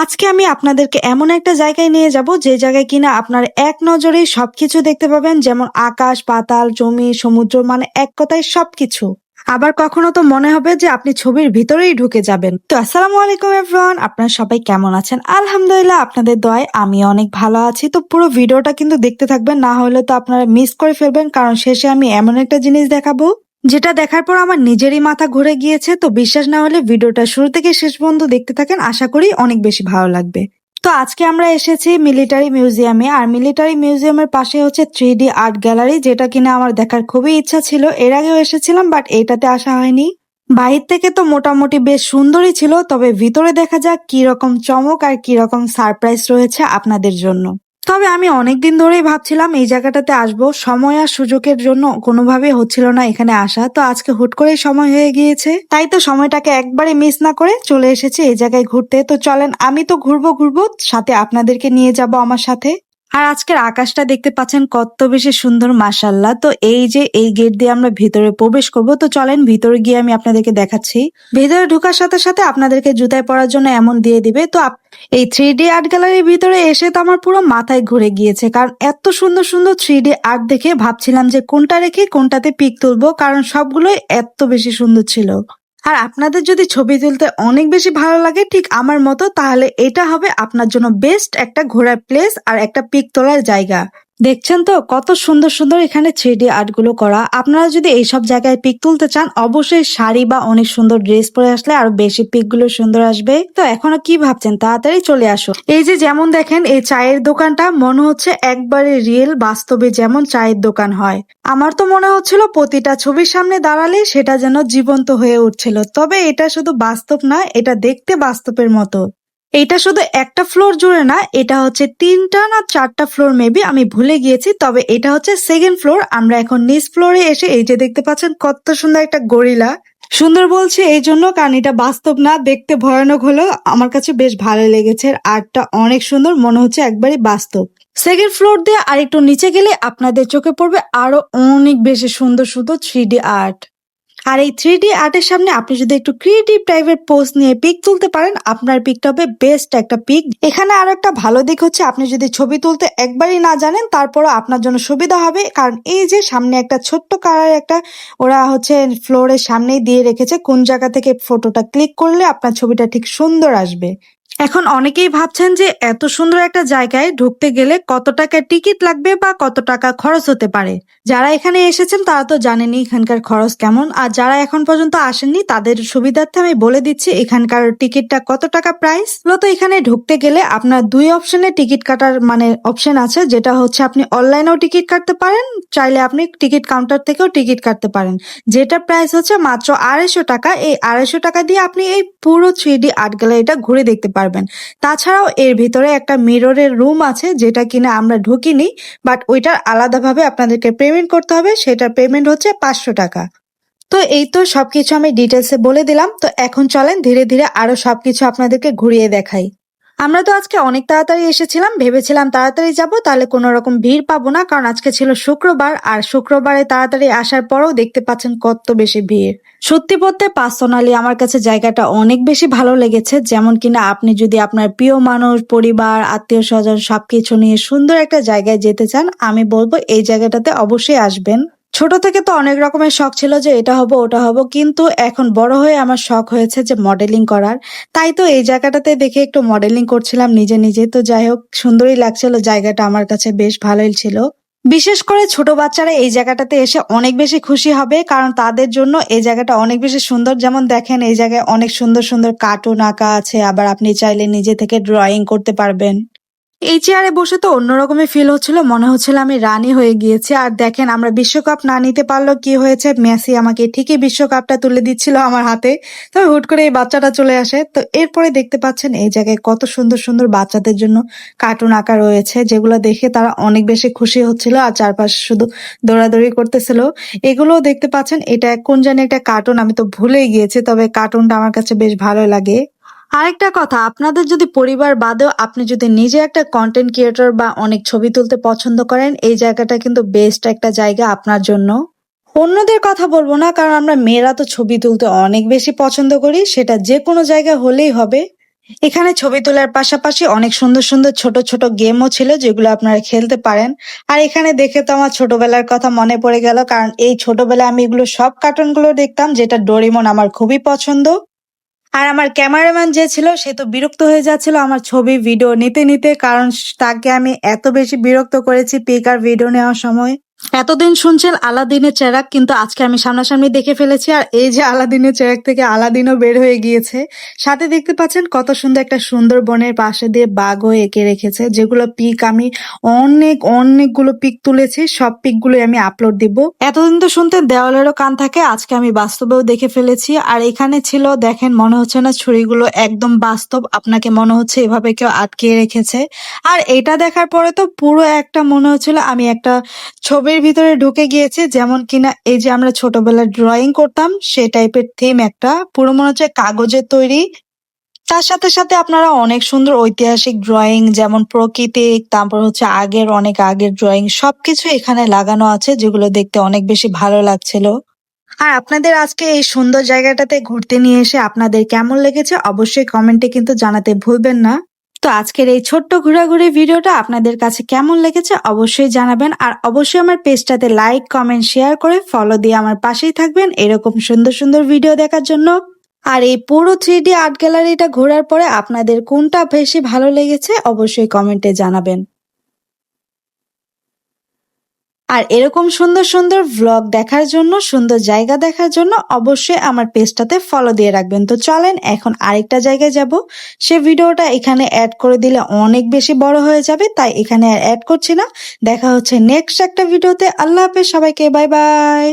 আজকে আমি আপনাদেরকে এমন একটা জায়গায় নিয়ে যাব যে জায়গায় কিনা আপনার এক নজরেই সবকিছু দেখতে পাবেন, যেমন আকাশ, পাতাল, জমি, সমুদ্র, মানে এক কথায় সবকিছু। আবার কখনো তো মনে হবে যে আপনি ছবির ভিতরেই ঢুকে যাবেন। তো আসসালামু আলাইকুম এভরিওয়ান, আপনারা সবাই কেমন আছেন? আলহামদুলিল্লাহ, আপনাদের দয়ায় আমি অনেক ভালো আছি। তো পুরো ভিডিওটা কিন্তু দেখতে থাকবেন, না হলে তো আপনারা মিস করে ফেলবেন, কারণ শেষে আমি এমন একটা জিনিস দেখাবো যেটা দেখার পর আমার নিজেরই মাথা ঘুরে গিয়েছে। তো বিশ্বাস না হলে ভিডিওটা শুরু থেকে শেষ পর্যন্ত দেখতে থাকেন, আশা করি অনেক বেশি ভালো লাগবে। তো আজকে আমরা এসেছি মিলিটারি মিউজিয়ামে, আর মিলিটারি মিউজিয়ামের পাশে হচ্ছে 3D আর্ট গ্যালারি, যেটা কিনা আমার দেখার খুবই ইচ্ছা ছিল। এর আগেও এসেছিলাম, বাট এইটাতে আসা হয়নি। বাহির থেকে তো মোটামুটি বেশ সুন্দরই ছিল, তবে ভিতরে দেখা যাক কি রকম চমক আর কি রকম সারপ্রাইজ রয়েছে আপনাদের জন্য। তবে আমি অনেকদিন ধরেই ভাবছিলাম এই জায়গাটাতে আসবো, সময় আর সুযোগের জন্য কোনোভাবেই হচ্ছিল না এখানে আসা। তো আজকে হুট করেই সময় হয়ে গিয়েছে, তাই তো সময়টাকে একবারে মিস না করে চলে এসেছি এই জায়গায় ঘুরতে। তো চলেন, আমি তো ঘুরবো ঘুরবো, সাথে আপনাদেরকে নিয়ে যাব আমার সাথে। আর আজকের আকাশটা দেখতে পাচ্ছেন কত বেশি সুন্দর, মাশাল্লাহ। তো এই যে এই গেট দিয়ে আমরা ভিতরে প্রবেশ করব, তো চলেন ভিতরে গিয়ে আমি আপনাদেরকে দেখাচ্ছি। ভিতরে ঢোকার সাথে সাথে আপনাদেরকে জুতায় পরার জন্য এমন দিয়ে দিবে। তো এই 3D আর্ট গ্যালারির ভিতরে এসে তো আমার পুরো মাথায় ঘুরে গিয়েছে, কারণ এত সুন্দর সুন্দর 3D আর্ট দেখে ভাবছিলাম যে কোনটা রেখে কোনটাতে পিক তুলবো, কারণ সবগুলোই এত বেশি সুন্দর ছিল। আর আপনাদের যদি ছবি তুলতে অনেক বেশি ভালো লাগে ঠিক আমার মতো, তাহলে এটা হবে আপনার জন্য বেস্ট একটা ঘোরার প্লেস আর একটা পিক তোলার জায়গা। দেখছেন তো কত সুন্দর সুন্দর এখানে 3D আর্ট গুলো করা। আপনারা যদি এইসব জায়গায় পিক তুলতে চান, অবশ্যই শাড়ি বা অনেক সুন্দর ড্রেস পরে আসলে আরো বেশি পিক গুলো সুন্দর আসবে। তো এখনো কি ভাবছেন, তাড়াতাড়ি চলে আসো। এই যে যেমন দেখেন এই চায়ের দোকানটা, মনে হচ্ছে একবারে রিয়েল বাস্তবে যেমন চায়ের দোকান হয়। আমার তো মনে হচ্ছিল প্রতিটা ছবির সামনে দাঁড়ালে সেটা যেন জীবন্ত হয়ে উঠছিল। তবে এটা শুধু বাস্তব না, এটা দেখতে বাস্তবের মতো। এটা শুধু একটা ফ্লোর জুড়ে না, এটা হচ্ছে 3টা না 4টা ফ্লোর মেবি, আমি ভুলে গিয়েছি। তবে এটা হচ্ছে সেকেন্ড ফ্লোর। আমরা এখন নিচ ফ্লোরে এসে এই যে দেখতে পাচ্ছেন কত সুন্দর একটা গরিলা। সুন্দর বলছি এই জন্য কারণ এটা বাস্তব না, দেখতে ভয়ানক হলেও আমার কাছে বেশ ভালো লেগেছে। আর্টটা অনেক সুন্দর, মনে হচ্ছে একবারই বাস্তব। সেকেন্ড ফ্লোর দিয়ে আর একটু নিচে গেলে আপনাদের চোখে পড়বে আরো অনেক বেশি সুন্দর সুন্দর 3D আর্ট। আর এই 3D আর্টের সামনে আপনি যদি একটু ক্রিয়েটিভ টাইপের পোজ নিয়ে পিক তুলতে পারেন, আপনার পিকটা হবে বেস্ট একটা পিক। এখানে আরো একটা ভালো দিক হচ্ছে, আপনি যদি ছবি তুলতে একবারই না জানেন তারপরও আপনার জন্য সুবিধা হবে, কারণ এই যে সামনে একটা ছোট্ট কালার একটা ওরা হচ্ছে ফ্লোরের সামনেই দিয়ে রেখেছে কোন জায়গা থেকে ফটোটা ক্লিক করলে আপনার ছবিটা ঠিক সুন্দর আসবে। এখন অনেকেই ভাবছেন যে এত সুন্দর একটা জায়গায় ঢুকতে গেলে কত টাকা টিকিট লাগবে বা কত টাকা খরচ হতে পারে। যারা এখানে এসেছেন তারা তো জানেনই এখানকার খরচ কেমন, আর যারা এখন পর্যন্ত আসেননি তাদের সুবিধার্থে আমি বলে দিচ্ছি এখানকার টিকিটটা কত টাকা প্রাইস। মূলত এখানে ঢুকতে গেলে আপনার দুই অপশনে টিকিট কাটার মানে অপশন আছে, যেটা হচ্ছে আপনি অনলাইনেও টিকিট কাটতে পারেন, চাইলে আপনি টিকিট কাউন্টার থেকেও টিকিট কাটতে পারেন, যেটা প্রাইস হচ্ছে মাত্র 250 টাকা। এই 250 টাকা দিয়ে আপনি এই পুরো 3D আর্ট গ্যালারিটা ঘুরে দেখতে পারবেন। তাছাড়াও এর ভিতরে একটা মিররের রুম আছে, যেটা কিনা আমরা ঢুকিনি, বাট ওইটার আলাদাভাবে আপনাদেরকে পেমেন্ট করতে হবে, সেটার পেমেন্ট হচ্ছে 500 টাকা। তো এই তো সবকিছু আমি ডিটেলসে বলে দিলাম। তো এখন চলেন ধীরে ধীরে আরো সবকিছু আপনাদেরকে ঘুরিয়ে দেখাই। আমরা তো আজকে অনেক তাড়াতাড়ি এসেছিলাম, ভেবেছিলাম তাড়াতাড়ি যাব তাহলে কোনো রকম ভিড় পাবো না, কারণ আজকে ছিল শুক্রবার, আর শুক্রবারে তাড়াতাড়ি আসার পরেও দেখতে পাচ্ছেন কত বেশি ভিড়। সত্যি বলতে পার্সোনালি আমার কাছে জায়গাটা অনেক বেশি ভালো লেগেছে, যেমন কিনা আপনি যদি আপনার প্রিয় মানুষ, পরিবার, আত্মীয় স্বজন সবকিছু নিয়ে সুন্দর একটা জায়গায় যেতে চান, আমি বলবো এই জায়গাটাতে অবশ্যই আসবেন। ছোট থেকে তো অনেক রকমের শখ ছিল যে এটা হবো ওটা হবো, কিন্তু এখন বড় হয়ে আমার শখ হয়েছে যে মডেলিং করার। তাই তো এই জায়গাটাতে দেখে একটু মডেলিং করছিলাম নিজে নিজে। তো যাই হোক, সুন্দরই লাগছিল জায়গাটা, আমার কাছে বেশ ভালোই ছিল। বিশেষ করে ছোট বাচ্চারা এই জায়গাটাতে এসে অনেক বেশি খুশি হবে, কারণ তাদের জন্য এই জায়গাটা অনেক বেশি সুন্দর। যেমন দেখেন এই জায়গায় অনেক সুন্দর সুন্দর কার্টুন আঁকা আছে, আবার আপনি চাইলে নিজে থেকে ড্রয়িং করতে পারবেন। এই চেয়ারে বসে তো অন্যরকমের ফিল হচ্ছিল, মনে হচ্ছিল আমি রানী হয়ে গিয়েছি। আর দেখেন আমরা বিশ্বকাপ না নিতে পারলেও কি হয়েছে, মেসি আমাকে ঠিকই বিশ্বকাপটা তুলে দিচ্ছিল আমার হাতে। তবে হুট করে এই বাচ্চাটা চলে আসে। তো এরপরে দেখতে পাচ্ছেন এই জায়গায় কত সুন্দর সুন্দর বাচ্চাদের জন্য কার্টুন আঁকা রয়েছে, যেগুলো দেখে তারা অনেক বেশি খুশি হচ্ছিল আর চারপাশে শুধু দৌড়াদৌড়ি করতেছিল। এগুলোও দেখতে পাচ্ছেন, এটা কোন জানি একটা কার্টুন, আমি তো ভুলেই গিয়েছি, তবে কার্টুনটা আমার কাছে বেশ ভালো লাগে। আরেকটা কথা, আপনাদের যদি পরিবার বাদেও আপনি যদি নিজে একটা কন্টেন্ট ক্রিয়েটর বা অনেক ছবি তুলতে পছন্দ করেন, এই জায়গাটা কিন্তু বেস্ট একটা জায়গা আপনার জন্য। অন্যদের কথা বলবো না, কারণ আমরা মেয়েরা তো ছবি তুলতে অনেক বেশি পছন্দ করি, সেটা যে কোনো জায়গা হলেই হবে। এখানে ছবি তোলার পাশাপাশি অনেক সুন্দর সুন্দর ছোট ছোট গেমও ছিল যেগুলো আপনারা খেলতে পারেন। আর এখানে দেখে তো আমার ছোটবেলার কথা মনে পড়ে গেল, কারণ এই ছোটবেলায় আমি এগুলো সব কার্টুনগুলো দেখতাম, যেটা ডোরেমন আমার খুবই পছন্দ। আর আমার ক্যামেরাম্যান যে ছিল সে তো বিরক্ত হয়ে যাচ্ছিল আমার ছবি ভিডিও নিতে নিতে, কারণ তাকে আমি এত বেশি বিরক্ত করেছি পিক আর ভিডিও নেওয়ার সময়। এতদিন শুনছেন আলাদিনের চেরাগ, কিন্তু আজকে আমি সামনাসামনি দেখে ফেলেছি। আর এই যে আলাদিনের চেরাগ থেকে আলাদিনও বের হয়ে গিয়েছে। সাথে দেখতে পাচ্ছেন কত সুন্দর একটা সুন্দর বনের পাশে দিয়ে বাঘও এঁকে রেখেছে, যেগুলো পিক আমি অনেকগুলো পিক তুলেছি। সব পিক গুলোই আমি আপলোড দিব। এতদিন তো শুনতেন দেওয়ালেরও কান থাকে, আজকে আমি বাস্তবেও দেখে ফেলেছি। আর এখানে ছিল, দেখেন মনে হচ্ছে না ছুরিগুলো একদম বাস্তব, আপনাকে মনে হচ্ছে এভাবে কেউ আটকে রেখেছে। আর এটা দেখার পরে তো পুরো একটা মনে হচ্ছিল আমি একটা ছবির ভিতরে ঢুকে গিয়েছি, যেমন কিনা এই যে আমরা ছোটবেলায় ড্রয়িং করতাম সে টাইপের থিম, একটা পুরো মনে হচ্ছে কাগজের তৈরি। তার সাথে সাথে আপনারা অনেক সুন্দর ঐতিহাসিক ড্রয়িং, যেমন প্রকৃতিক, তারপর হচ্ছে অনেক আগের ড্রয়িং, সবকিছু এখানে লাগানো আছে, যেগুলো দেখতে অনেক বেশি ভালো লাগছিল। আর আপনাদের আজকে এই সুন্দর জায়গাটাতে ঘুরতে নিয়ে এসে আপনাদের কেমন লেগেছে অবশ্যই কমেন্টে কিন্তু জানাতে ভুলবেন না। তো আজকের এই ছোট্ট ঘোরাঘুরি ভিডিওটা আপনাদের কাছে কেমন লেগেছে অবশ্যই জানাবেন। আর অবশ্যই আমার পেজটাতে লাইক, কমেন্ট, শেয়ার করে ফলো দিয়ে আমার পাশেই থাকবেন এরকম সুন্দর সুন্দর ভিডিও দেখার জন্য। আর এই পুরো 3D আর্ট গ্যালারিটা ঘোরার পরে আপনাদের কোনটা বেশি ভালো লেগেছে অবশ্যই কমেন্টে জানাবেন। আর এরকম সুন্দর সুন্দর ভ্লগ দেখার জন্য, সুন্দর জায়গা দেখার জন্য অবশ্যই আমার পেজটাতে ফলো দিয়ে রাখবেন। তো চলেন এখন আরেকটা জায়গায় যাব। সে ভিডিওটা এখানে অ্যাড করে দিলে অনেক বেশি বড় হয়ে যাবে, তাই এখানে আর অ্যাড করছি না। দেখা হচ্ছে নেক্সট একটা ভিডিওতে। আল্লাহ হাফেজ সবাইকে, বাই বাই।